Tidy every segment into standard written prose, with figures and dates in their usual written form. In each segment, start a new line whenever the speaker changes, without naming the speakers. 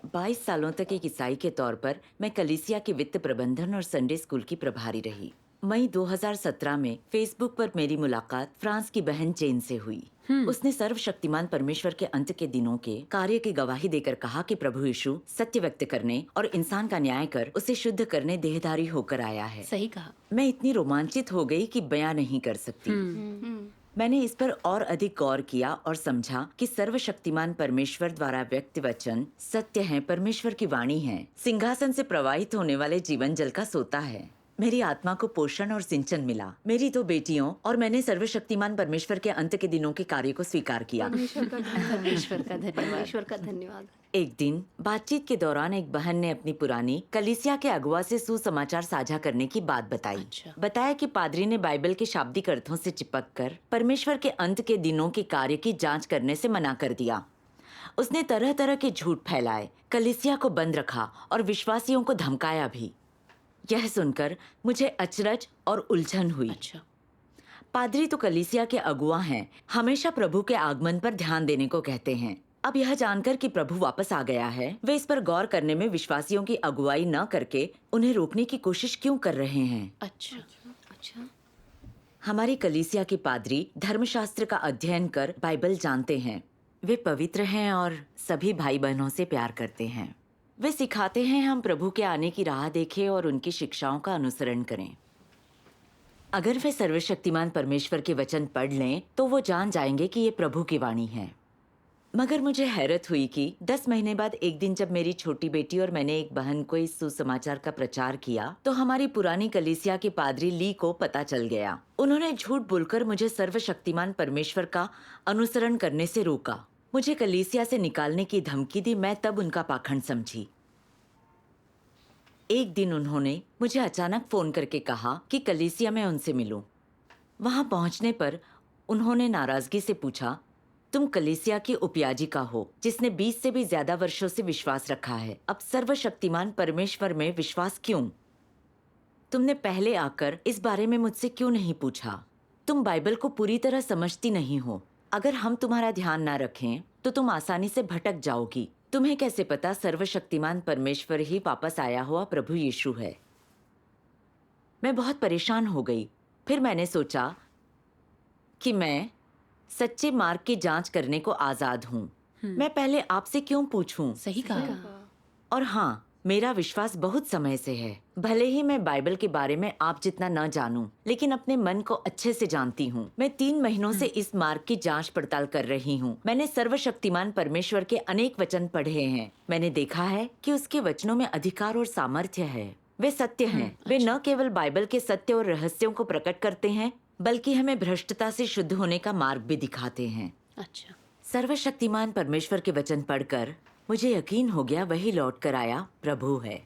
22 सालों तक एक ईसाई के तौर पर मैं कलीसिया के वित्त प्रबंधन और संडे स्कूल की प्रभारी रही। मई 2017 में फेसबुक पर मेरी मुलाकात फ्रांस की बहन जेन से हुई। उसने सर्वशक्तिमान परमेश्वर के अंत के दिनों के कार्य की गवाही देकर कहा कि प्रभु यीशु सत्य व्यक्त करने और इंसान का न्याय कर उसे शुद्ध करने देहधारी होकर आया है।
सही कहा।
मैं इतनी रोमांचित हो गई कि बयां नहीं कर सकती। मैंने इस पर और अधिक गौर किया और समझा कि सर्वशक्तिमान परमेश्वर द्वारा व्यक्त वचन सत्य है, परमेश्वर की वाणी है, सिंहासन से प्रवाहित होने वाले जीवन जल का सोता है। मेरी आत्मा को पोषण और सिंचन मिला। मेरी 2 बेटियों और मैंने सर्वशक्तिमान परमेश्वर के अंत के दिनों के कार्य को स्वीकार किया।
परमेश्वर का धन्यवाद।
परमेश्वर का धन्यवाद।
एक दिन बातचीत के दौरान एक बहन ने अपनी पुरानी कलीसिया के अगुआ से सुसमाचार साझा करने की बात बताई। बताया कि पादरी ने बाइबल के शाब्दिक अर्थों से चिपक कर परमेश्वर के अंत के दिनों के कार्य की जांच करने से मना कर दिया। उसने तरह तरह के झूठ फैलाए, कलीसिया को बंद रखा और विश्वासियों को धमकाया भी। यह सुनकर मुझे अचरज और उलझन हुई। पादरी तो कलीसिया के अगुआ हैं, हमेशा प्रभु के आगमन पर ध्यान देने को कहते हैं। अब यह जानकर कि प्रभु वापस आ गया है, वे इस पर गौर करने में विश्वासियों की अगुवाई न करके उन्हें रोकने की कोशिश क्यों कर रहे हैं?
अच्छा।
हमारी कलीसिया के पादरी धर्मशास्त्र का अध्ययन कर बाइबल जानते हैं। वे पवित्र हैं और सभी भाई बहनों से प्यार करते हैं। वे सिखाते हैं हम प्रभु के आने की राह देखें और उनकी शिक्षाओं का अनुसरण करें। अगर वे सर्वशक्तिमान परमेश्वर के वचन पढ़ लें तो वो जान जाएंगे कि ये प्रभु की वाणी है। मगर मुझे हैरत हुई कि 10 महीने बाद एक दिन जब मेरी छोटी बेटी और मैंने एक बहन को इस सुसमाचार का प्रचार किया तो हमारी पुरानी कलीसिया के पादरी ली को पता चल गया। उन्होंने झूठ बोलकर मुझे सर्वशक्तिमान परमेश्वर का अनुसरण करने से रोका, मुझे कलीसिया से निकालने की धमकी दी। मैं तब उनका पाखंड समझी। एक दिन उन्होंने मुझे अचानक फोन करके कहा कि कलीसिया में उनसे मिलूं। वहां पहुंचने पर उन्होंने नाराजगी से पूछा, तुम कलीसिया की उपयाजिका हो जिसने 20 से भी ज्यादा वर्षों से विश्वास रखा है, अब सर्वशक्तिमान परमेश्वर में विश्वास क्यों? तुमने पहले आकर इस बारे में मुझसे क्यों नहीं पूछा? तुम बाइबल को पूरी तरह समझती नहीं हो। अगर हम तुम्हारा ध्यान ना रखें तो तुम आसानी से भटक जाओगी। तुम्हें कैसे पता सर्वशक्तिमान परमेश्वर ही वापस आया हुआ प्रभु यीशु है? मैं बहुत परेशान हो गई। फिर मैंने सोचा कि मैं सच्चे मार्ग की जांच करने को आजाद हूँ। मैं पहले आपसे क्यों पूछूं?
सही कहा।
और हाँ, मेरा विश्वास बहुत समय से है। भले ही मैं बाइबल के बारे में आप जितना न जानूं, लेकिन अपने मन को अच्छे से जानती हूँ। मैं 3 महीनों से इस मार्ग की जांच पड़ताल कर रही हूँ। मैंने सर्वशक्तिमान परमेश्वर के अनेक वचन पढ़े हैं। मैंने देखा है कि उसके वचनों में अधिकार और सामर्थ्य है। वे सत्य हैं। वे न केवल बाइबल के सत्य और रहस्यों को प्रकट करते हैं, बल्कि हमें भ्रष्टता से शुद्ध होने का मार्ग भी दिखाते हैं।
अच्छा।
सर्वशक्तिमान परमेश्वर के वचन पढ़कर मुझे यकीन हो गया वही लौट कर आया प्रभु है।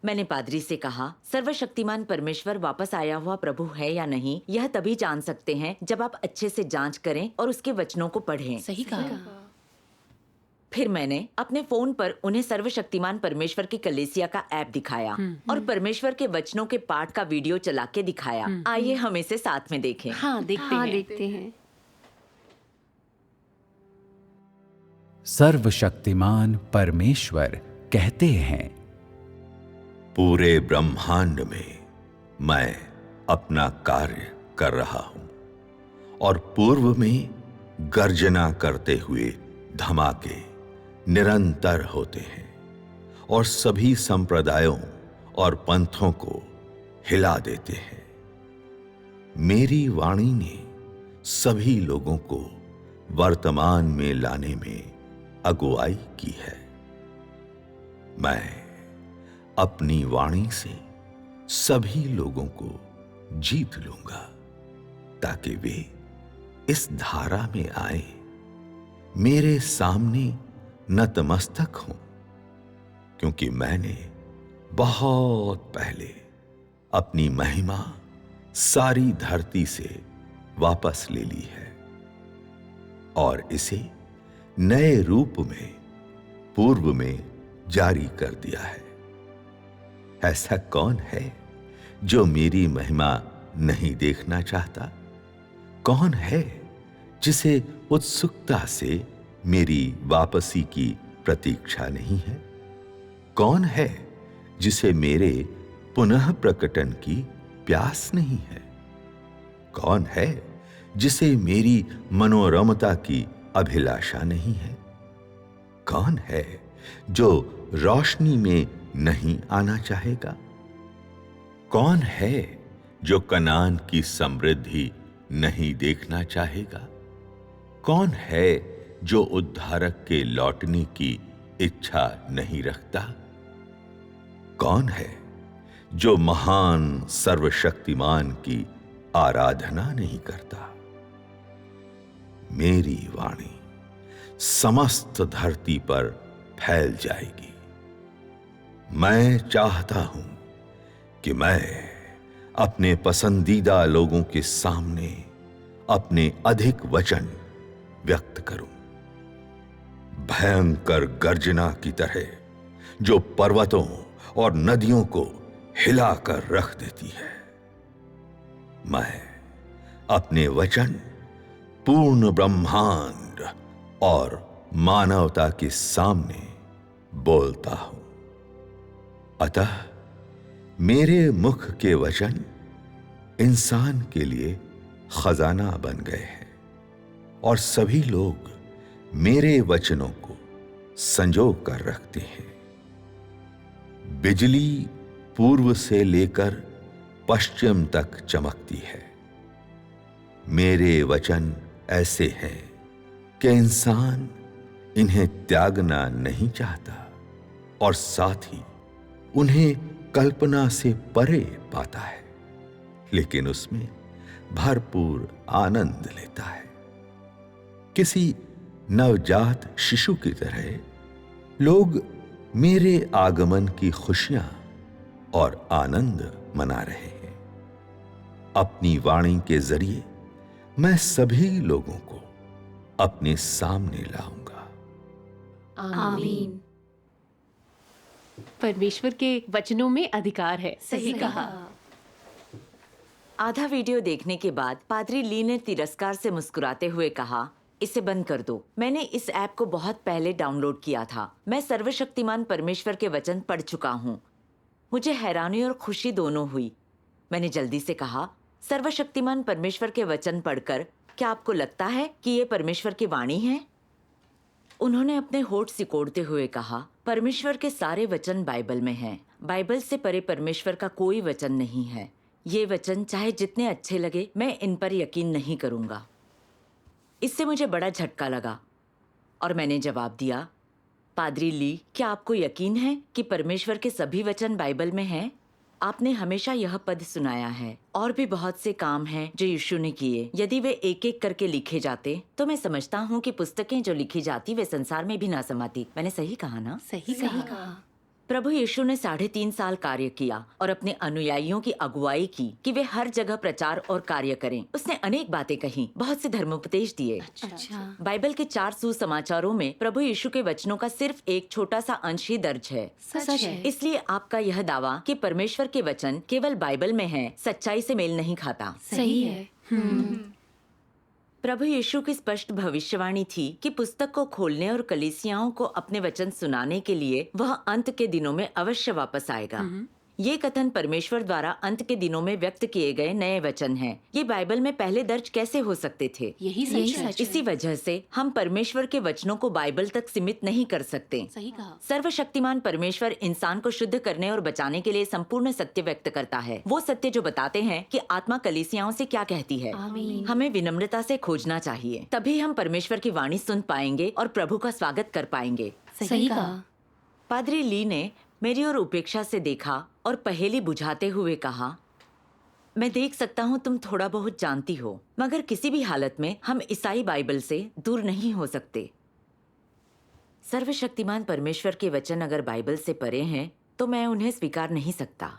मैंने पादरी से कहा, सर्वशक्तिमान परमेश्वर वापस आया हुआ प्रभु है या नहीं, यह तभी जान सकते हैं जब आप अच्छे से जांच करें और उसके वचनों को पढ़ें।
सही कहा।
फिर मैंने अपने फोन पर उन्हें सर्वशक्तिमान परमेश्वर की कलीसिया का ऐप दिखाया और परमेश्वर के वचनों के पाठ का वीडियो चला के दिखाया। आइए हम इसे साथ में देखें।
हाँ, देखते हैं।
सर्वशक्तिमान परमेश्वर कहते हैं,
पूरे ब्रह्मांड में मैं अपना कार्य कर रहा हूं और पूर्व में गर्जना करते हुए धमाके निरंतर होते हैं और सभी संप्रदायों और पंथों को हिला देते हैं। मेरी वाणी ने सभी लोगों को वर्तमान में लाने में अगुवाई की है। मैं अपनी वाणी से सभी लोगों को जीत लूंगा ताकि वे इस धारा में आए, मेरे सामने नतमस्तक हों, क्योंकि मैंने बहुत पहले अपनी महिमा सारी धरती से वापस ले ली है और इसे नए रूप में पूर्व में जारी कर दिया है। ऐसा कौन है जो मेरी महिमा नहीं देखना चाहता? कौन है जिसे उत्सुकता से मेरी वापसी की प्रतीक्षा नहीं है? कौन है जिसे मेरे पुनः प्रकटन की प्यास नहीं है? कौन है जिसे मेरी मनोरमता की अभिलाषा नहीं है? कौन है जो रोशनी में नहीं आना चाहेगा? कौन है जो कनान की समृद्धि नहीं देखना चाहेगा? कौन है जो उद्धारक के लौटने की इच्छा नहीं रखता? कौन है जो महान सर्वशक्तिमान की आराधना नहीं करता? मेरी वाणी समस्त धरती पर फैल जाएगी। मैं चाहता हूं कि मैं अपने पसंदीदा लोगों के सामने अपने अधिक वचन व्यक्त करूं। भयंकर गर्जना की तरह जो पर्वतों और नदियों को हिलाकर रख देती है। मैं अपने वचन पूर्ण ब्रह्मांड और मानवता के सामने बोलता हूं। अतः मेरे मुख के वचन इंसान के लिए खजाना बन गए हैं और सभी लोग मेरे वचनों को संजो कर रखते हैं। बिजली पूर्व से लेकर पश्चिम तक चमकती है। मेरे वचन ऐसे हैं कि इंसान इन्हें त्यागना नहीं चाहता और साथ ही उन्हें कल्पना से परे पाता है, लेकिन उसमें भरपूर आनंद लेता है। किसी नवजात शिशु की तरह लोग मेरे आगमन की खुशियां और आनंद मना रहे हैं। अपनी वाणी के जरिए मैं सभी लोगों को अपने सामने लाऊंगा।
आमीन।
परमेश्वर के वचनों में अधिकार है।
सही कहा।
आधा वीडियो देखने के बाद पादरी ली ने तिरस्कार से मुस्कुराते हुए कहा, इसे बंद कर दो। मैंने इस ऐप को बहुत पहले डाउनलोड किया था। मैं सर्वशक्तिमान परमेश्वर के वचन पढ़ चुका हूँ। मुझे हैरानी और खुशी दोनों हुई। मैंने जल्दी से कहा, सर्वशक्तिमान परमेश्वर के वचन पढ़कर क्या आपको लगता है कि ये परमेश्वर की वाणी है? उन्होंने अपने होठ सिकोड़ते हुए कहा, परमेश्वर के सारे वचन बाइबल में हैं। बाइबल से परे परमेश्वर का कोई वचन नहीं है। ये वचन चाहे जितने अच्छे लगे, मैं इन पर यकीन नहीं करूंगा। इससे मुझे बड़ा झटका लगा और मैंने जवाब दिया, पादरी ली, क्या आपको यकीन है कि परमेश्वर के सभी वचन बाइबल में हैं? आपने हमेशा यह पद सुनाया है। और भी बहुत से काम हैं जो यीशु ने किए। यदि वे एक एक करके लिखे जाते तो मैं समझता हूँ कि पुस्तकें जो लिखी जाती वे संसार में भी ना समाती। मैंने सही कहा ना?
सही कहा।
प्रभु यीशु ने 3.5 साल कार्य किया और अपने अनुयायियों की अगुवाई की कि वे हर जगह प्रचार और कार्य करें। उसने अनेक बातें कही, बहुत से धर्मोपदेश दिए।
अच्छा।
बाइबल के 4 सुसमाचारों में प्रभु यीशु के वचनों का सिर्फ एक छोटा सा अंश ही दर्ज है।
सच है।
इसलिए आपका यह दावा कि परमेश्वर के वचन केवल बाइबल में है, सच्चाई से मेल नहीं खाता।
सही है।
प्रभु यीशु की स्पष्ट भविष्यवाणी थी कि पुस्तक को खोलने और कलीसियाओं को अपने वचन सुनाने के लिए वह अंत के दिनों में अवश्य वापस आएगा। ये कथन परमेश्वर द्वारा अंत के दिनों में व्यक्त किए गए नए वचन हैं। ये बाइबल में पहले दर्ज कैसे हो सकते थे?
यही सच है।
इसी वजह से हम परमेश्वर के वचनों को बाइबल तक सीमित नहीं कर सकते।
सही कहा।
सर्वशक्तिमान परमेश्वर इंसान को शुद्ध करने और बचाने के लिए संपूर्ण सत्य व्यक्त करता है। वो सत्य जो बताते हैं कि आत्मा कलीसियाओं से क्या कहती है।
आमीन।
हमें विनम्रता से खोजना चाहिए, तभी हम परमेश्वर की वाणी सुन पाएंगे और प्रभु का स्वागत कर पाएंगे।
सही कहा।
पादरी ली ने मेरी ओर उपेक्षा से देखा और पहेली बुझाते हुए कहा, मैं देख सकता हूँ तुम थोड़ा बहुत जानती हो, मगर किसी भी हालत में हम ईसाई बाइबल से दूर नहीं हो सकते। सर्वशक्तिमान परमेश्वर के वचन अगर बाइबल से परे हैं तो मैं उन्हें स्वीकार नहीं सकता।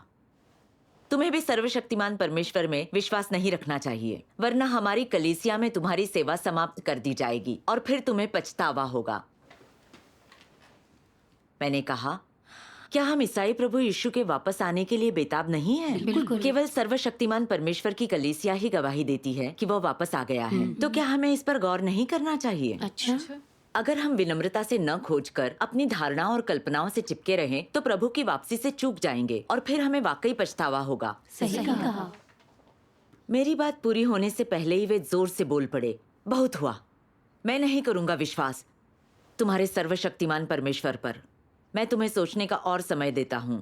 तुम्हें भी सर्वशक्तिमान परमेश्वर में विश्वास नहीं रखना चाहिए, वरना हमारी कलीसिया में तुम्हारी सेवा समाप्त कर दी जाएगी और फिर तुम्हें पछतावा होगा। मैंने कहा, क्या हम ईसाई प्रभु यीशु के वापस आने के लिए बेताब नहीं हैं?
बिल्कुल।
केवल सर्वशक्तिमान परमेश्वर की कलीसिया ही गवाही देती है कि वो वापस आ गया है। तो क्या हमें इस पर गौर नहीं करना चाहिए?
अच्छा।
अगर हम विनम्रता से न खोजकर अपनी धारणाओं और कल्पनाओं से चिपके रहें तो प्रभु की वापसी से चूक जाएंगे और फिर हमें वाकई पछतावा होगा।
सही कहा।
मेरी बात पूरी होने से पहले ही वे जोर से बोल पड़े, बहुत हुआ, मैं नहीं करूंगा विश्वास तुम्हारे सर्वशक्तिमान परमेश्वर पर। मैं तुम्हें सोचने का और समय देता हूं।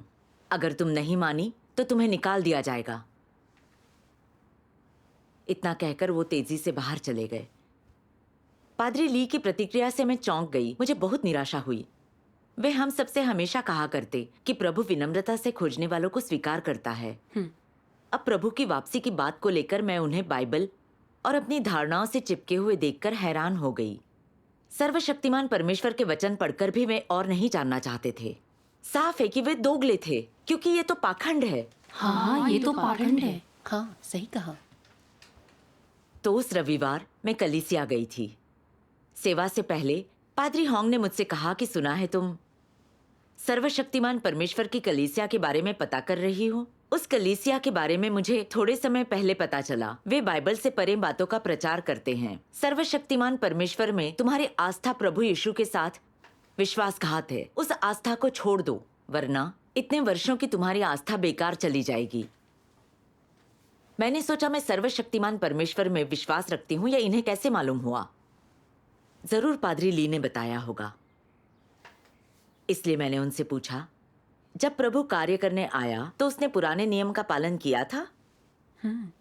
अगर तुम नहीं मानी तो तुम्हें निकाल दिया जाएगा। इतना कहकर वो तेजी से बाहर चले गए। पादरी ली की प्रतिक्रिया से मैं चौंक गई। मुझे बहुत निराशा हुई। वे हम सबसे हमेशा कहा करते कि प्रभु विनम्रता से खोजने वालों को स्वीकार करता है। अब प्रभु की वापसी की बात को लेकर मैं उन्हें बाइबल और अपनी धारणाओं से चिपके हुए देखकर हैरान हो गई। सर्वशक्तिमान परमेश्वर के वचन पढ़कर भी वे और नहीं जानना चाहते थे। साफ है कि वे दोगले थे, क्योंकि ये तो पाखंड है।
हाँ, ये तो पाखंड है।
हाँ, सही कहा।
तो उस रविवार मैं कलीसिया गई थी। सेवा से पहले पादरी होंग ने मुझसे कहा कि सुना है तुम सर्वशक्तिमान परमेश्वर की कलीसिया के बारे में पता कर रही हो। उस कलीसिया के बारे में मुझे थोड़े समय पहले पता चला। वे बाइबल से परे बातों का प्रचार करते हैं। सर्वशक्तिमान परमेश्वर में तुम्हारी आस्था प्रभु यीशु के साथ विश्वासघात है। उस आस्था को छोड़ दो, वरना इतने वर्षों की तुम्हारी आस्था बेकार चली जाएगी। मैंने सोचा मैं सर्वशक्तिमान परमेश्वर में विश्वास रखती हूँ, या इन्हें कैसे मालूम हुआ? जरूर पादरी ली ने बताया होगा। इसलिए मैंने उनसे पूछा, जब प्रभु कार्य करने आया तो उसने पुराने नियम का पालन किया था?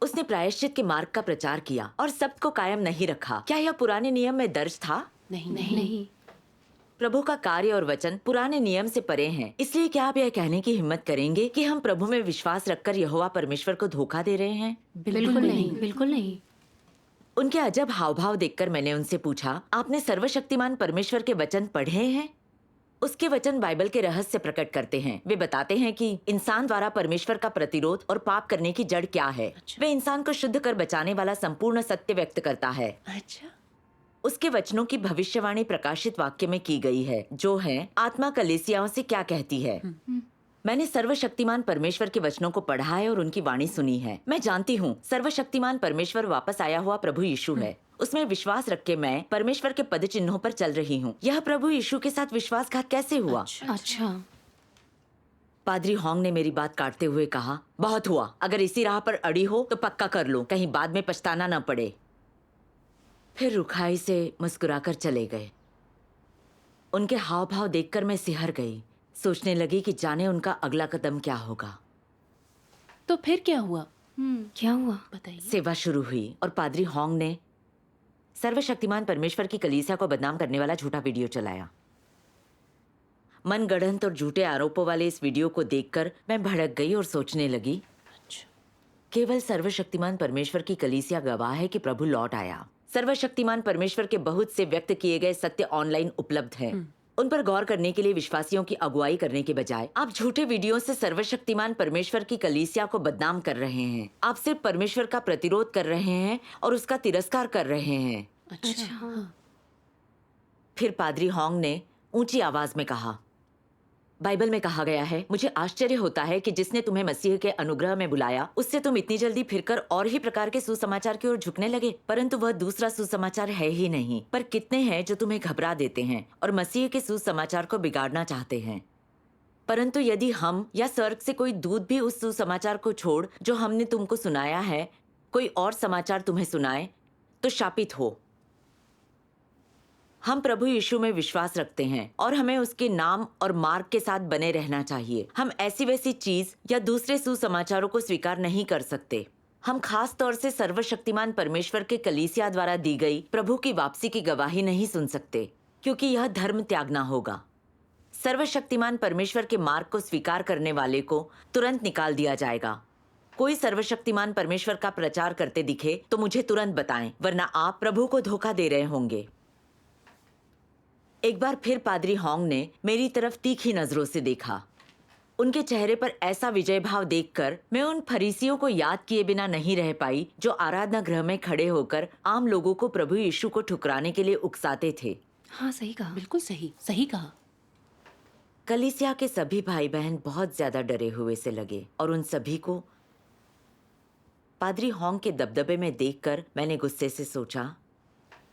उसने प्रायश्चित के मार्ग का प्रचार किया और सब्त को कायम नहीं रखा। क्या यह पुराने नियम में दर्ज था?
नहीं।
प्रभु का कार्य और वचन पुराने नियम से परे हैं। इसलिए क्या आप यह कहने की हिम्मत करेंगे कि हम प्रभु में विश्वास रखकर यहोवा परमेश्वर को धोखा दे रहे हैं?
बिल्कुल नहीं, बिल्कुल नहीं।
उनके अजब हाव भाव देखकर मैंने उनसे पूछा, आपने सर्वशक्तिमान परमेश्वर के वचन पढ़े हैं? उसके वचन बाइबल के रहस्य प्रकट करते हैं। वे बताते हैं कि इंसान द्वारा परमेश्वर का प्रतिरोध और पाप करने की जड़ क्या है। वे इंसान को शुद्ध कर बचाने वाला संपूर्ण सत्य व्यक्त करता है।
अच्छा।
उसके वचनों की भविष्यवाणी प्रकाशित वाक्य में की गई है, जो है आत्मा कलीसियाओं से क्या कहती है। मैंने सर्वशक्तिमान परमेश्वर के वचनों को पढ़ा है और उनकी वाणी सुनी है। मैं जानती हूँ सर्वशक्तिमान परमेश्वर वापस आया हुआ प्रभु यीशु है। उसमें विश्वास रख के मैं परमेश्वर के पद चिन्हों पर चल रही हूँ। यह प्रभु यीशु के साथ विश्वासघात कैसे हुआ?
अच्छा।
पादरी होंग ने मेरी बात काटते हुए कहा, बहुत हुआ। अगर इसी राह पर अड़ी हो तो पक्का कर लो, कहीं बाद में पछताना न पड़े। फिर रुखाई से मुस्कुराकर चले गए। उनके हाव भाव देखकर मैं सिहर गई। सोचने लगी कि जाने उनका अगला कदम क्या होगा।
तो फिर क्या हुआ?
क्या हुआ?
बताइए।
सेवा शुरू हुई और पादरी होंग ने सर्वशक्तिमान परमेश्वर की कलीसिया को बदनाम करने वाला झूठा वीडियो चलाया। मनगढ़ंत और झूठे आरोपों वाले इस वीडियो को देखकर मैं भड़क गई और सोचने लगी,
अच्छा।
केवल सर्वशक्तिमान परमेश्वर की कलीसिया गवाह है कि प्रभु लौट आया। सर्वशक्तिमान परमेश्वर के बहुत से व्यक्त किए गए सत्य ऑनलाइन उपलब्ध हैं। उन पर गौर करने के लिए विश्वासियों की अगुवाई करने के बजाय आप झूठे वीडियो से सर्वशक्तिमान परमेश्वर की कलीसिया को बदनाम कर रहे हैं। आप सिर्फ परमेश्वर का प्रतिरोध कर रहे हैं और उसका तिरस्कार कर रहे हैं।
अच्छा। हाँ।
फिर पादरी होंग ने ऊंची आवाज में कहा, बाइबल में कहा गया है, मुझे आश्चर्य होता है कि जिसने तुम्हें मसीह के अनुग्रह में बुलाया उससे तुम इतनी जल्दी फिरकर और ही प्रकार के सुसमाचार की ओर झुकने लगे। परंतु वह दूसरा सुसमाचार है ही नहीं। पर कितने हैं जो तुम्हें घबरा देते हैं और मसीह के सुसमाचार को बिगाड़ना चाहते हैं। परंतु यदि हम या स्वर्ग से कोई दूत भी उस सुसमाचार को छोड़ जो हमने तुमको सुनाया है, कोई और समाचार तुम्हें सुनाए, तो शापित हो। हम प्रभु यीशु में विश्वास रखते हैं और हमें उसके नाम और मार्ग के साथ बने रहना चाहिए। हम ऐसी वैसी चीज या दूसरे सुसमाचारों को स्वीकार नहीं कर सकते। हम खास तौर से सर्वशक्तिमान परमेश्वर के कलीसिया द्वारा दी गई प्रभु की वापसी की गवाही नहीं सुन सकते, क्योंकि यह धर्म त्यागना होगा। सर्वशक्तिमान परमेश्वर के मार्ग को स्वीकार करने वाले को तुरंत निकाल दिया जाएगा। कोई सर्वशक्तिमान परमेश्वर का प्रचार करते दिखे तो मुझे तुरंत बताएं, वरना आप प्रभु को धोखा दे रहे होंगे। एक बार फिर पादरी होंग ने मेरी तरफ तीखी नजरों से देखा। उनके चेहरे पर ऐसा विजय भाव देखकर मैं उन फरीसियों को याद किए बिना नहीं रह पाई जो आराधना गृह में खड़े होकर आम लोगों को प्रभु यीशु को ठुकराने के लिए उकसाते थे।
हाँ, सही कहा।
बिल्कुल सही, सही कहा।
कलीसिया के सभी भाई बहन बहुत ज्यादा डरे हुए से लगे और उन सभी को पादरी होंग के दबदबे में देखकर मैंने गुस्से से सोचा,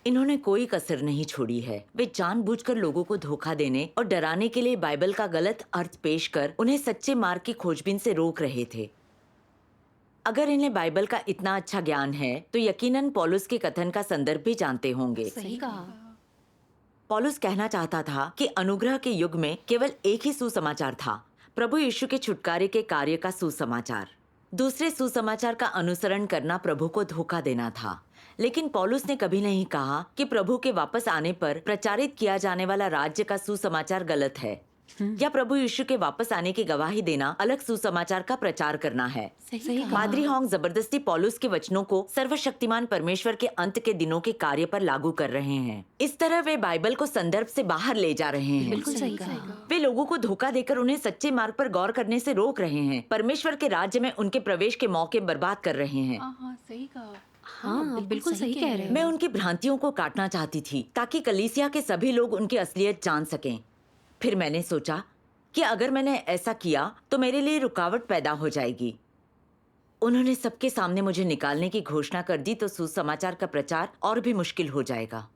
इन्होंने कोई कसर नहीं छोड़ी है। वे जानबूझकर लोगों को धोखा देने और डराने के लिए बाइबल का गलत अर्थ पेश कर उन्हें सच्चे मार्ग की खोजबीन से रोक रहे थे। अगर इन्हें बाइबल का इतना अच्छा ज्ञान है तो यकीनन पौलुस के कथन का संदर्भ भी जानते होंगे।
सही कहा।
पौलुस कहना चाहता था कि अनुग्रह के युग में केवल एक ही सुसमाचार था, प्रभु यीशु के छुटकारे के कार्य का सुसमाचार। दूसरे सुसमाचार का अनुसरण करना प्रभु को धोखा देना था। लेकिन पौलुस ने कभी नहीं कहा कि प्रभु के वापस आने पर प्रचारित किया जाने वाला राज्य का सुसमाचार गलत है या प्रभु यीशु के वापस आने की गवाही देना अलग सुसमाचार का प्रचार करना है।
सही कहा।
पादरी हॉन्ग जबरदस्ती पौलुस के वचनों को सर्वशक्तिमान परमेश्वर के अंत के दिनों के कार्य पर लागू कर रहे हैं। इस तरह वे बाइबल को संदर्भ से बाहर ले जा रहे हैं।
बिल्कुल सही कहा।
वे लोगों को धोखा देकर उन्हें सच्चे मार्ग पर गौर करने से रोक रहे हैं। परमेश्वर के राज्य में उनके प्रवेश के मौके बर्बाद कर रहे हैं।
हाँ, सही कहा।
हाँ, आप बिल्कुल सही कह रहे हो।
मैं उनकी भ्रांतियों को काटना चाहती थी ताकि कलीसिया के सभी लोग उनकी असलियत जान सकें। फिर मैंने सोचा कि अगर मैंने ऐसा किया तो मेरे लिए रुकावट पैदा हो जाएगी। उन्होंने सबके सामने मुझे निकालने की घोषणा कर दी तो सुसमाचार का प्रचार और भी मुश्किल हो जाएगा।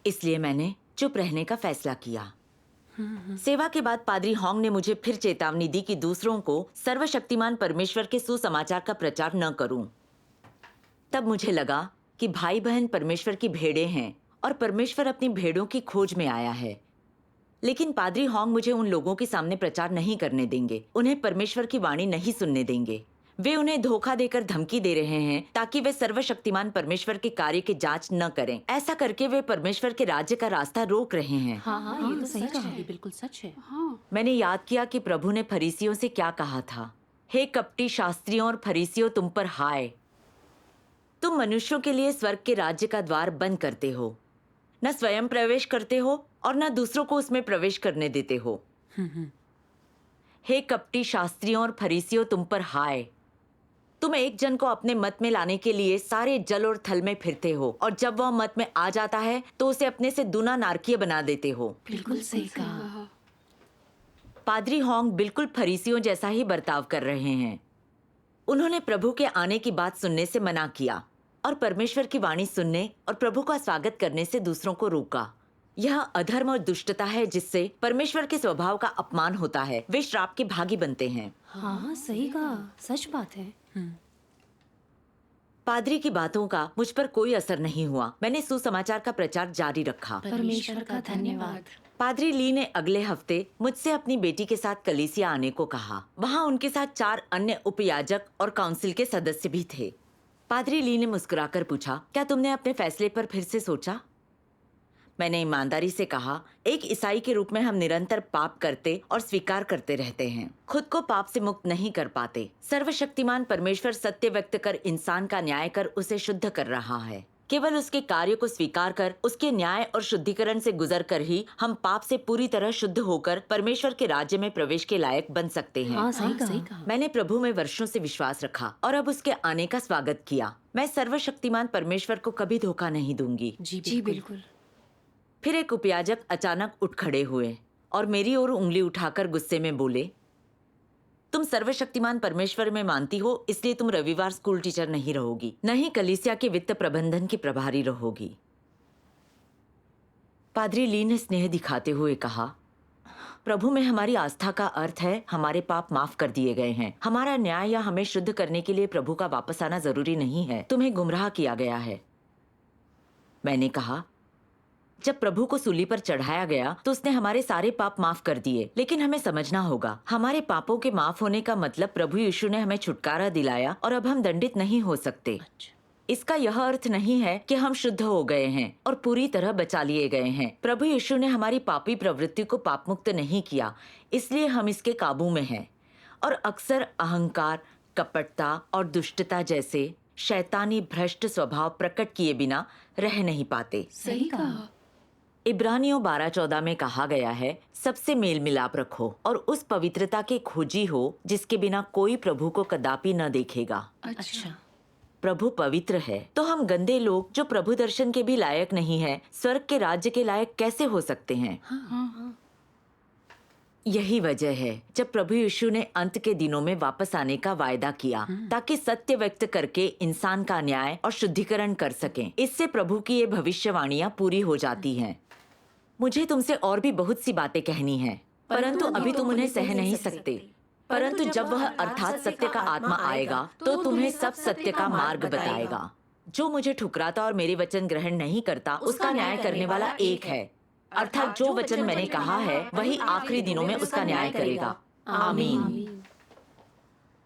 इसलिए मैंने चुप रहने का फैसला किया। सेवा के बाद पादरी हॉन्ग ने मुझे फिर चेतावनी दी कि दूसरों को सर्वशक्तिमान परमेश्वर के सुसमाचार का प्रचार न करूं। तब मुझे लगा कि भाई बहन परमेश्वर की भेड़ें हैं और परमेश्वर अपनी भेड़ों की खोज में आया है। लेकिन पादरी हॉन्ग मुझे उन लोगों के सामने प्रचार नहीं करने देंगे, उन्हें परमेश्वर की वाणी नहीं सुनने देंगे। वे उन्हें धोखा देकर धमकी दे रहे हैं ताकि वे सर्वशक्तिमान परमेश्वर के कार्य की जांच न करें। ऐसा करके वे परमेश्वर के राज्य का रास्ता रोक रहे हैं।
हाँ हाँ, ये तो
सही
सच
कहा।
है, ये बिल्कुल सच है।
मैंने याद किया कि प्रभु ने फरीसियों से क्या कहा था। हे कपटी शास्त्रियों और फरीसियों, तुम पर हाय, तुम मनुष्यों के लिए स्वर्ग के राज्य का द्वार बंद करते हो, न स्वयं प्रवेश करते हो और न दूसरों को उसमें प्रवेश करने देते हो। हे कपटी शास्त्रियों और फरीसियों, तुम पर हाय, तुम एक जन को अपने मत में लाने के लिए सारे जल और थल में फिरते हो और जब वह मत में आ जाता है तो उसे अपने से दूना नारकीय बना देते हो।
बिल्कुल सही कहा।
पादरी हॉन्ग बिल्कुल फरीसियों जैसा ही बर्ताव कर रहे हैं। उन्होंने प्रभु के आने की बात सुनने से मना किया और परमेश्वर की वाणी सुनने और प्रभु का स्वागत करने से दूसरों को रोका। यह अधर्म और दुष्टता है जिससे परमेश्वर के स्वभाव का अपमान होता है। वे श्राप के भागी बनते हैं।
हाँ, सही कहा। सच बात है।
पादरी की बातों का मुझ पर कोई असर नहीं हुआ। मैंने सुसमाचार का प्रचार जारी रखा।
परमेश्वर का धन्यवाद।
पादरी ली ने अगले हफ्ते मुझसे अपनी बेटी के साथ कलीसिया आने को कहा। वहाँ उनके साथ 4 अन्य उपयाजक और काउंसिल के सदस्य भी थे। पादरी ली ने मुस्कुराकर पूछा, क्या तुमने अपने फैसले पर फिर से सोचा? मैंने ईमानदारी से कहा, एक ईसाई के रूप में हम निरंतर पाप करते और स्वीकार करते रहते हैं, खुद को पाप से मुक्त नहीं कर पाते। सर्वशक्तिमान परमेश्वर सत्य व्यक्त कर इंसान का न्याय कर उसे शुद्ध कर रहा है। केवल उसके कार्य को स्वीकार कर उसके न्याय और शुद्धिकरण से गुजर कर ही हम पाप से पूरी तरह शुद्ध होकर परमेश्वर के राज्य में प्रवेश के लायक बन सकते हैं।
हाँ, सही कहा।
मैंने प्रभु में वर्षों से विश्वास रखा और अब उसके आने का स्वागत किया। मैं सर्वशक्तिमान परमेश्वर को कभी धोखा नहीं दूंगी।
जी बिल्कुल।
फिर एक उपयाजक अचानक उठ खड़े हुए और मेरी ओर उंगली उठाकर गुस्से में बोले, तुम सर्वशक्तिमान परमेश्वर में मानती हो, इसलिए तुम रविवार स्कूल टीचर नहीं रहोगी, न ही कलीसिया के वित्त प्रबंधन की प्रभारी रहोगी। पादरी ली ने स्नेह दिखाते हुए कहा, प्रभु में हमारी आस्था का अर्थ है हमारे पाप माफ कर दिए गए हैं। हमारा न्याय या हमें शुद्ध करने के लिए प्रभु का वापस आना जरूरी नहीं है। तुम्हें गुमराह किया गया है। मैंने कहा, जब प्रभु को सूली पर चढ़ाया गया तो उसने हमारे सारे पाप माफ कर दिए, लेकिन हमें समझना होगा हमारे पापों के माफ होने का मतलब प्रभु यीशु ने हमें छुटकारा दिलाया और अब हम दंडित नहीं हो सकते। इसका यह अर्थ नहीं है कि हम शुद्ध हो गए हैं और पूरी तरह बचा लिए गए हैं। प्रभु यीशु ने हमारी पापी प्रवृत्ति को पाप मुक्त नहीं किया, इसलिए हम इसके काबू में हैं और अक्सर अहंकार, कपटता और दुष्टता जैसे शैतानी भ्रष्ट स्वभाव प्रकट किए बिना रह नहीं पाते।
सही कहा।
इब्रानियों 12:14 में कहा गया है, सबसे मेल मिलाप रखो और उस पवित्रता के खोजी हो जिसके बिना कोई प्रभु को कदापि न देखेगा।
अच्छा।
प्रभु पवित्र है, तो हम गंदे लोग जो प्रभु दर्शन के भी लायक नहीं है, स्वर्ग के राज्य के लायक कैसे हो सकते हैं? यही वजह है जब प्रभु यीशु ने अंत के दिनों में वापस आने का वायदा किया ताकि सत्य व्यक्त करके इंसान का न्याय और शुद्धिकरण कर सकें। इससे प्रभु की ये भविष्यवाणियां पूरी हो जाती हैं। मुझे तुमसे और भी बहुत सी बातें कहनी हैं, परंतु अभी तुम उन्हें सह नहीं सकते। परंतु जब वह अर्थात सत्य का आत्मा आएगा तो तुम्हें सब सत्य का मार्ग बताएगा। जो मुझे ठुकराता और मेरे वचन ग्रहण नहीं करता उसका न्याय करने वाला एक है, अर्थात जो वचन मैंने कहा है वही आखिरी दिनों में उसका न्याय करेगा। आमीन।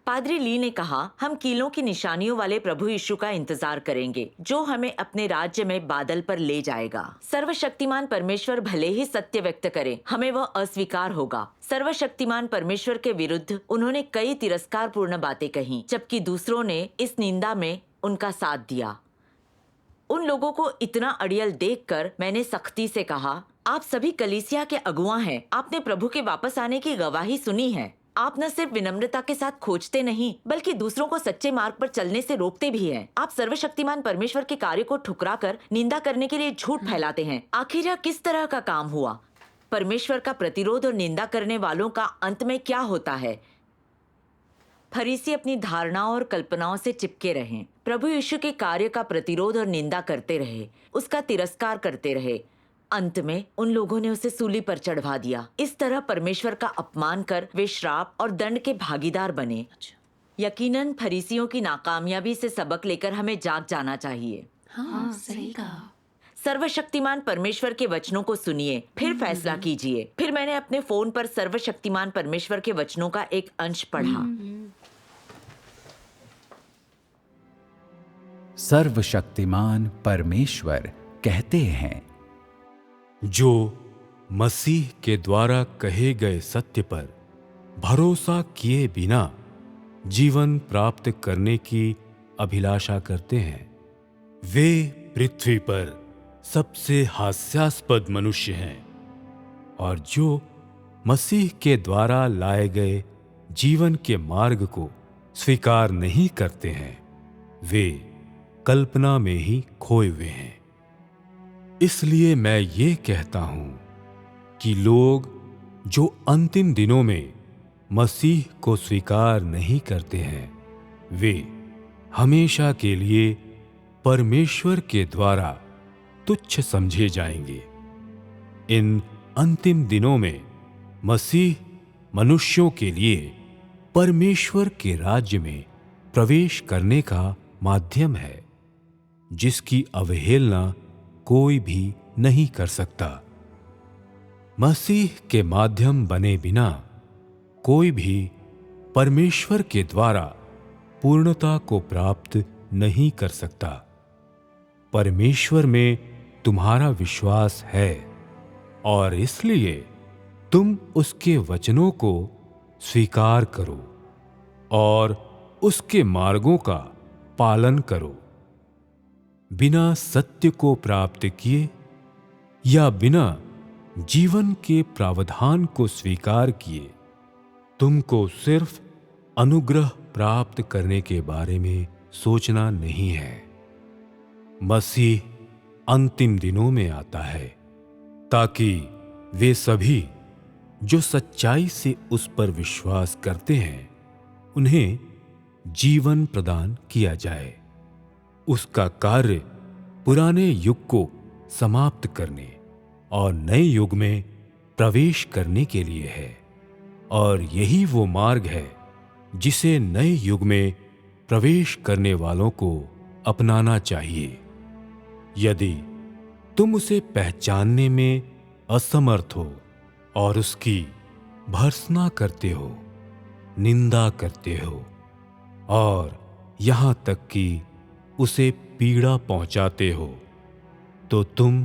पादरी ली ने कहा, हम कीलों की निशानियों वाले प्रभु यीशु का इंतजार करेंगे जो हमें अपने राज्य में बादल पर ले जाएगा। सर्वशक्तिमान परमेश्वर भले ही सत्य व्यक्त करे, हमें वह अस्वीकार होगा। सर्वशक्तिमान परमेश्वर के विरुद्ध उन्होंने कई तिरस्कारपूर्ण बातें कही, जबकि दूसरों ने इस निंदा में उनका साथ दिया। उन लोगों को इतना अड़ियल देखकर मैंने सख्ती से कहा, आप सभी कलीसिया के अगुआ हैं। आपने प्रभु के वापस आने की गवाही सुनी है। आप न सिर्फ विनम्रता के साथ खोजते नहीं बल्कि दूसरों को सच्चे मार्ग पर चलने से रोकते भी हैं। आप सर्वशक्तिमान परमेश्वर के कार्य को ठुकराकर निंदा करने के लिए झूठ फैलाते हैं। आखिर यह किस तरह का काम हुआ? परमेश्वर का प्रतिरोध और निंदा करने वालों का अंत में क्या होता है? फरीसी अपनी धारणाओं और कल्पनाओं से चिपके रहें। प्रभु यीशु के कार्य का प्रतिरोध और निंदा करते रहे, उसका तिरस्कार करते रहे। अंत में उन लोगों ने उसे सूली पर चढ़वा दिया। इस तरह परमेश्वर का अपमान कर वे श्राप और दंड के भागीदार बने। यकीनन फरीसियों की नाकामयाबी से सबक लेकर हमें जाग जाना चाहिए।
हाँ, सही कहा।
सर्वशक्तिमान परमेश्वर के वचनों को सुनिए, फिर फैसला कीजिए। फिर मैंने अपने फोन पर सर्वशक्तिमान परमेश्वर के वचनों का एक अंश पढ़ा।
सर्वशक्तिमान परमेश्वर कहते हैं,
जो मसीह के द्वारा कहे गए सत्य पर भरोसा किए बिना जीवन प्राप्त करने की अभिलाषा करते हैं, वे पृथ्वी पर सबसे हास्यास्पद मनुष्य हैं। और जो मसीह के द्वारा लाए गए जीवन के मार्ग को स्वीकार नहीं करते हैं, वे कल्पना में ही खोए हुए हैं। इसलिए मैं ये कहता हूं कि लोग जो अंतिम दिनों में मसीह को स्वीकार नहीं करते हैं, वे हमेशा के लिए परमेश्वर के द्वारा तुच्छ समझे जाएंगे। इन अंतिम दिनों में मसीह मनुष्यों के लिए परमेश्वर के राज्य में प्रवेश करने का माध्यम है, जिसकी अवहेलना कोई भी नहीं कर सकता। मसीह के माध्यम बने बिना कोई भी परमेश्वर के द्वारा पूर्णता को प्राप्त नहीं कर सकता। परमेश्वर में तुम्हारा विश्वास है और इसलिए तुम उसके वचनों को स्वीकार करो और उसके मार्गों का पालन करो। बिना सत्य को प्राप्त किए या बिना जीवन के प्रावधान को स्वीकार किए तुमको सिर्फ अनुग्रह प्राप्त करने के बारे में सोचना नहीं है। मसीह अंतिम दिनों में आता है ताकि वे सभी जो सच्चाई से उस पर विश्वास करते हैं, उन्हें जीवन प्रदान किया जाए। उसका कार्य पुराने युग को समाप्त करने और नए युग में प्रवेश करने के लिए है, और यही वो मार्ग है जिसे नए युग में प्रवेश करने वालों को अपनाना चाहिए। यदि तुम उसे पहचानने में असमर्थ हो और उसकी भर्त्सना करते हो, निंदा करते हो और यहां तक कि उसे पीड़ा पहुंचाते हो, तो तुम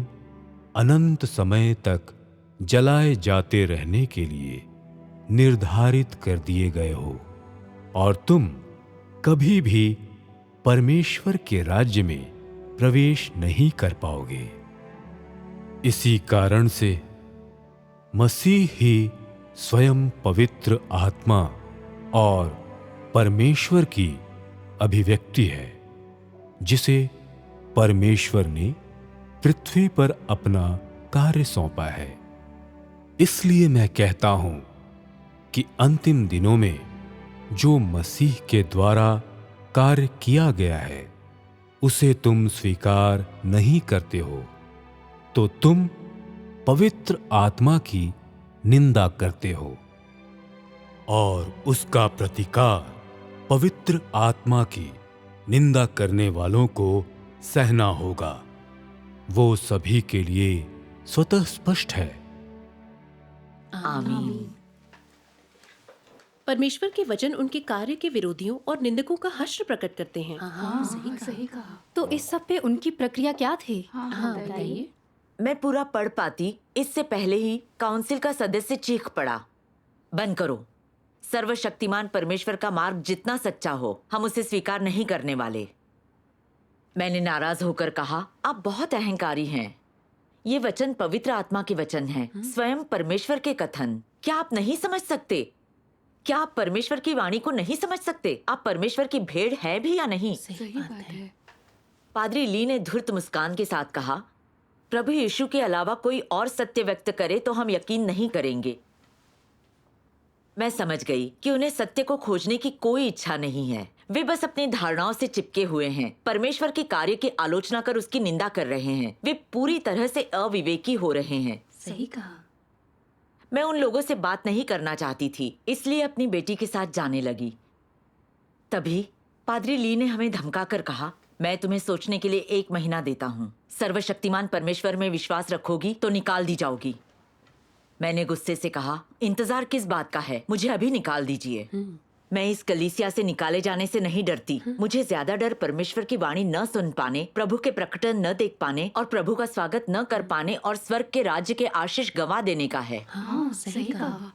अनंत समय तक जलाए जाते रहने के लिए निर्धारित कर दिए गए हो और तुम कभी भी परमेश्वर के राज्य में प्रवेश नहीं कर पाओगे। इसी कारण से मसीह ही स्वयं पवित्र आत्मा और परमेश्वर की अभिव्यक्ति है, जिसे परमेश्वर ने पृथ्वी पर अपना कार्य सौंपा है। इसलिए मैं कहता हूं कि अंतिम दिनों में जो मसीह के द्वारा कार्य किया गया है उसे तुम स्वीकार नहीं करते हो, तो तुम पवित्र आत्मा की निंदा करते हो और उसका प्रतिकार पवित्र आत्मा की निंदा करने वालों को सहना होगा। वो सभी के लिए स्वतः स्पष्ट है।
आमीन।
परमेश्वर के वचन उनके कार्य के विरोधियों और निंदकों का हर्ष प्रकट करते हैं।
हाँ, सही कहा। तो इस सब पे उनकी प्रक्रिया क्या थी?
हाँ, बताइए।
मैं पूरा पढ़ पाती इससे पहले ही काउंसिल का सदस्य चीख पड़ा, बंद करो। सर्वशक्तिमान परमेश्वर का मार्ग जितना सच्चा हो, हम उसे स्वीकार नहीं करने वाले। मैंने नाराज होकर कहा, आप बहुत अहंकारी हैं। ये वचन पवित्र आत्मा के वचन हैं, स्वयं परमेश्वर के कथन। क्या आप नहीं समझ सकते? क्या आप परमेश्वर की वाणी को नहीं समझ सकते? आप परमेश्वर की भेड़ है भी या नहीं?
सही बात है।
पादरी ली ने धूर्त मुस्कान के साथ कहा, प्रभु यीशु के अलावा कोई और सत्य व्यक्त करे तो हम यकीन नहीं करेंगे। मैं समझ गई कि उन्हें सत्य को खोजने की कोई इच्छा नहीं है। वे बस अपनी धारणाओं से चिपके हुए हैं, परमेश्वर के कार्य की आलोचना कर उसकी निंदा कर रहे हैं। वे पूरी तरह से अविवेकी हो रहे हैं।
सही कहा।
मैं उन लोगों से बात नहीं करना चाहती थी, इसलिए अपनी बेटी के साथ जाने लगी। तभी पादरी ली ने हमें धमका कर कहा, मैं तुम्हें सोचने के लिए 1 महीना देता हूँ। सर्वशक्तिमान परमेश्वर में विश्वास रखोगी तो निकाल दी जाओगी। मैंने गुस्से से कहा, इंतजार किस बात का है? मुझे अभी निकाल दीजिए। मैं इस कलीसिया से निकाले जाने से नहीं डरती। मुझे ज्यादा डर परमेश्वर की वाणी न सुन पाने, प्रभु के प्रकटन न देख पाने और प्रभु का स्वागत न कर पाने और स्वर्ग के राज्य के आशीष गंवा देने का है।
हाँ, सही कहा।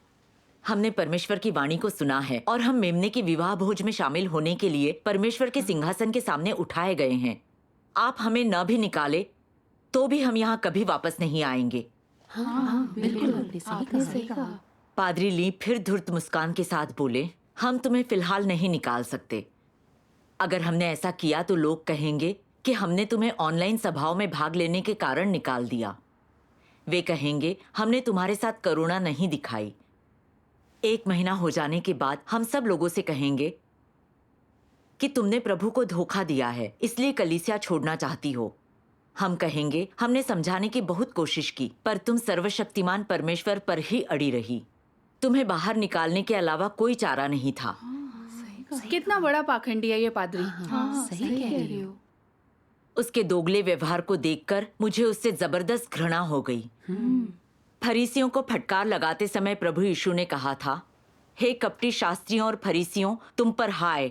हमने परमेश्वर की वाणी को सुना है और हम मेमने की विवाह भोज में शामिल होने के लिए परमेश्वर के सिंहासन के सामने उठाए गए हैं। आप हमें न भी निकाले तो भी हम यहाँ कभी वापस नहीं आएंगे।
हाँ, बिल्कुल आपने सही कहा।
पादरी ली फिर धूर्त मुस्कान के साथ बोले, हम तुम्हें फिलहाल नहीं निकाल सकते। अगर हमने ऐसा किया तो लोग कहेंगे कि हमने तुम्हें ऑनलाइन सभाओं में भाग लेने के कारण निकाल दिया। वे कहेंगे हमने तुम्हारे साथ करुणा नहीं दिखाई। 1 महीना हो जाने के बाद हम सब लोगों से कहेंगे कि तुमने प्रभु को धोखा दिया है, इसलिए कलीसिया छोड़ना चाहती हो। हम कहेंगे हमने समझाने की बहुत कोशिश की, पर तुम सर्वशक्तिमान परमेश्वर पर ही अड़ी रही। तुम्हें बाहर निकालने के अलावा कोई चारा नहीं था।
कितना बड़ा पाखंडी है ये पादरी।
हाँ, सही कह रही हो।
उसके दोगले व्यवहार को देखकर मुझे उससे जबरदस्त घृणा हो गई। फरीसियों को फटकार लगाते समय प्रभु यीशु ने कहा था, हे कपटी शास्त्रियों और फरीसियों, तुम पर हाय,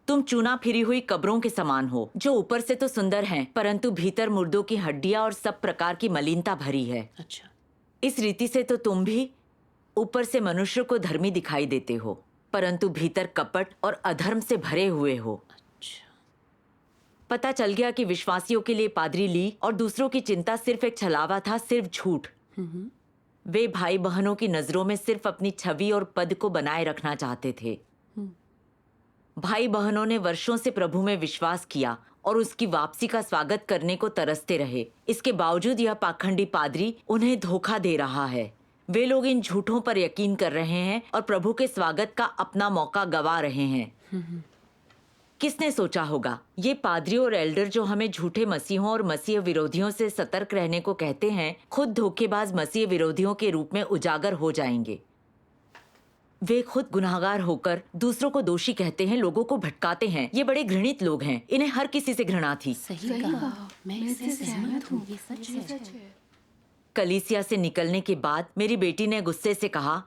तुम चूना फिरी हुई कब्रों के समान हो, जो ऊपर से तो सुंदर हैं, परंतु भीतर मुर्दों की हड्डियां और सब प्रकार की मलिनता भरी है।
अच्छा।
इस रीति से तो तुम भी ऊपर से मनुष्य को धर्मी दिखाई देते हो, परंतु भीतर कपट और अधर्म से भरे हुए हो।
अच्छा।
पता चल गया कि विश्वासियों के लिए पादरी ली और दूसरों की चिंता सिर्फ एक छलावा था, सिर्फ झूठ। वे भाई बहनों की नजरों में सिर्फ अपनी छवि और पद को बनाए रखना चाहते थे। भाई बहनों ने वर्षों से प्रभु में विश्वास किया और उसकी वापसी का स्वागत करने को तरसते रहे। इसके बावजूद यह पाखंडी पादरी उन्हें धोखा दे रहा है। वे लोग इन झूठों पर यकीन कर रहे हैं और प्रभु के स्वागत का अपना मौका गंवा रहे हैं। किसने सोचा होगा, ये पादरी और एल्डर जो हमें झूठे मसीहों और मसीह विरोधियों से सतर्क रहने को कहते हैं, खुद धोखेबाज मसीह विरोधियों के रूप में उजागर हो जाएंगे। वे खुद गुनाहगार होकर दूसरों को दोषी कहते हैं, लोगों को भटकाते हैं। ये बड़े घृणित लोग हैं। इन्हें हर किसी से घृणा थी।
सही कहा। मैं इससे सहमत हूँ। ये सच है।
कलीसिया से निकलने के बाद मेरी बेटी ने गुस्से से कहा,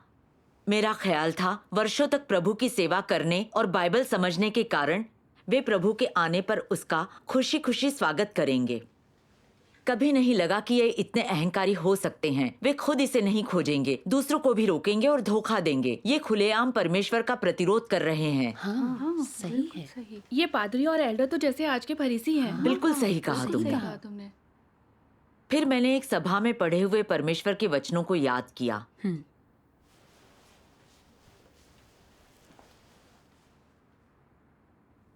मेरा ख्याल था वर्षों तक प्रभु की सेवा करने और बाइबल समझने के कारण वे प्रभु के आने पर उसका खुशी खुशी स्वागत करेंगे। कभी नहीं लगा कि ये इतने अहंकारी हो सकते हैं। वे खुद इसे नहीं खोजेंगे, दूसरों को भी रोकेंगे और धोखा देंगे। ये खुलेआम परमेश्वर का प्रतिरोध कर रहे हैं।
हाँ, सही है।
ये पादरी और एल्डर तो जैसे आज के फरीसी हैं।
बिल्कुल सही कहा तुमने। फिर मैंने एक सभा में पढ़े हुए परमेश्वर के वचनों को याद किया।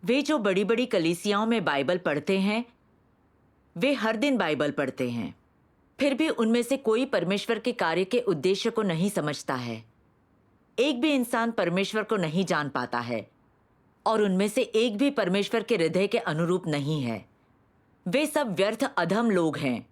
वे जो बड़ी बड़ी कलीसियाओं में बाइबल पढ़ते हैं, वे हर दिन बाइबल पढ़ते हैं, फिर भी उनमें से कोई परमेश्वर के कार्य के उद्देश्य को नहीं समझता है। एक भी इंसान परमेश्वर को नहीं जान पाता है और उनमें से एक भी परमेश्वर के हृदय के अनुरूप नहीं है। वे सब व्यर्थ अधम लोग हैं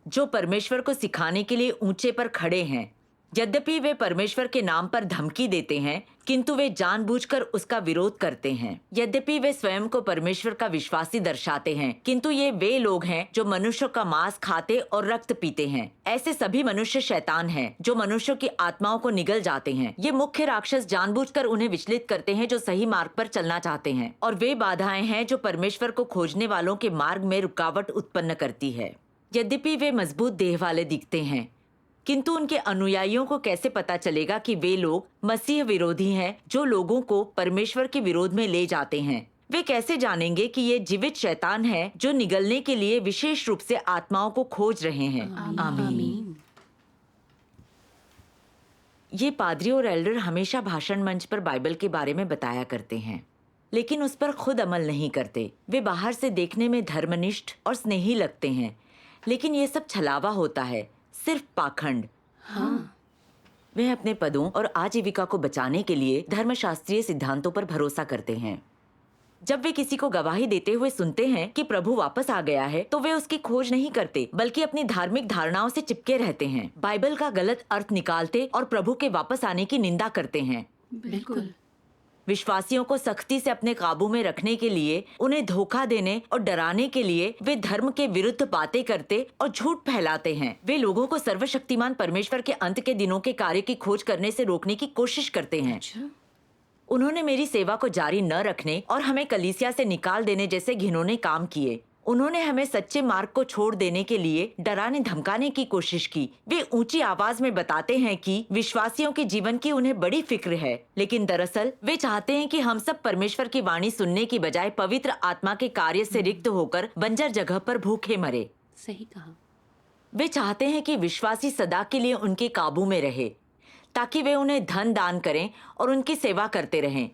जो परमेश्वर को सिखाने के लिए ऊंचे पर खड़े हैं। यद्यपि वे परमेश्वर के नाम पर धमकी देते हैं, किंतु वे जानबूझकर उसका विरोध करते हैं। यद्यपि वे स्वयं को परमेश्वर का विश्वासी दर्शाते हैं, किंतु ये वे लोग हैं जो मनुष्यों का मांस खाते और रक्त पीते हैं। ऐसे सभी मनुष्य शैतान हैं जो मनुष्यों की आत्माओं को निगल जाते हैं। ये मुख्य राक्षस जानबूझकर उन्हें विचलित करते हैं जो सही मार्ग पर चलना चाहते हैं, और वे बाधाएं हैं जो परमेश्वर को खोजने वालों के मार्ग में रुकावट उत्पन्न करती है। यद्यपि वे मजबूत देह वाले दिखते हैं, किंतु उनके अनुयायियों को कैसे पता चलेगा कि वे लोग मसीह विरोधी हैं जो लोगों को परमेश्वर के विरोध में ले जाते हैं? वे कैसे जानेंगे कि ये जीवित शैतान है जो निगलने के लिए विशेष रूप से आत्माओं को खोज रहे हैं? आमीन। ये पादरी और एल्डर हमेशा भाषण मंच पर बाइबल के बारे में बताया करते हैं, लेकिन उस पर खुद अमल नहीं करते। वे बाहर से देखने में धर्मनिष्ठ और स्नेही लगते हैं, लेकिन ये सब छलावा होता है, सिर्फ पाखंड। वे अपने पदों और आजीविका को बचाने के लिए धर्मशास्त्रीय सिद्धांतों पर भरोसा करते हैं। जब वे किसी को गवाही देते हुए सुनते हैं कि प्रभु वापस आ गया है, तो वे उसकी खोज नहीं करते, बल्कि अपनी धार्मिक धारणाओं से चिपके रहते हैं, बाइबल का गलत अर्थ निकालते और प्रभु के वापस आने की निंदा करते हैं।
बिल्कुल।
विश्वासियों को सख्ती से अपने काबू में रखने के लिए, उन्हें धोखा देने और डराने के लिए वे धर्म के विरुद्ध बातें करते और झूठ फैलाते हैं। वे लोगों को सर्वशक्तिमान परमेश्वर के अंत के दिनों के कार्य की खोज करने से रोकने की कोशिश करते हैं। उन्होंने मेरी सेवा को जारी न रखने और हमें कलीसिया से निकाल देने जैसे घिनौने काम किए। उन्होंने हमें सच्चे मार्ग को छोड़ देने के लिए डराने धमकाने की कोशिश की। वे ऊंची आवाज में बताते हैं कि विश्वासियों के जीवन की उन्हें बड़ी फिक्र है, लेकिन दरअसल वे चाहते हैं कि हम सब परमेश्वर की वाणी सुनने की बजाय पवित्र आत्मा के कार्य से रिक्त होकर बंजर जगह पर भूखे मरे।
सही कहा।
वे चाहते हैं कि विश्वासी सदा के लिए उनके काबू में रहे, ताकि वे उन्हें धन दान करें और उनकी सेवा करते रहें।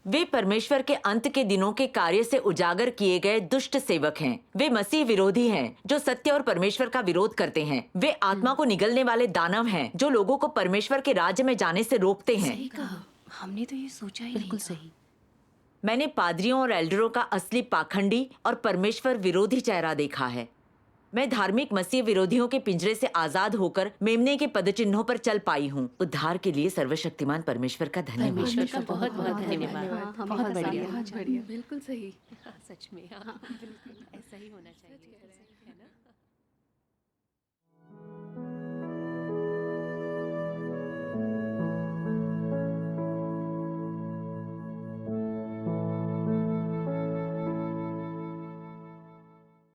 वे परमेश्वर के अंत के दिनों के कार्य से उजागर किए गए दुष्ट सेवक हैं। वे मसीह विरोधी हैं जो सत्य और परमेश्वर का विरोध करते हैं। वे आत्मा को निगलने वाले दानव हैं जो लोगों को परमेश्वर के राज्य में जाने से रोकते हैं।
सही कहा। हमने तो ये सोचा ही
बिल्कुल
नहीं था।
सही।
मैंने पादरियों और एल्डरों का असली पाखंडी और परमेश्वर विरोधी चेहरा देखा है। मैं धार्मिक मसीह विरोधियों के पिंजरे से आजाद होकर मेमने के पदचिन्हों पर चल पाई हूँ। उद्धार के लिए सर्वशक्तिमान परमेश्वर का धन्यवाद।
परमेश्वर का बहुत बहुत धन्यवाद।
बहुत बढ़िया।
बढ़िया, बिल्कुल सही।
सच में हाँ, बिल्कुल ऐसा ही होना चाहिए।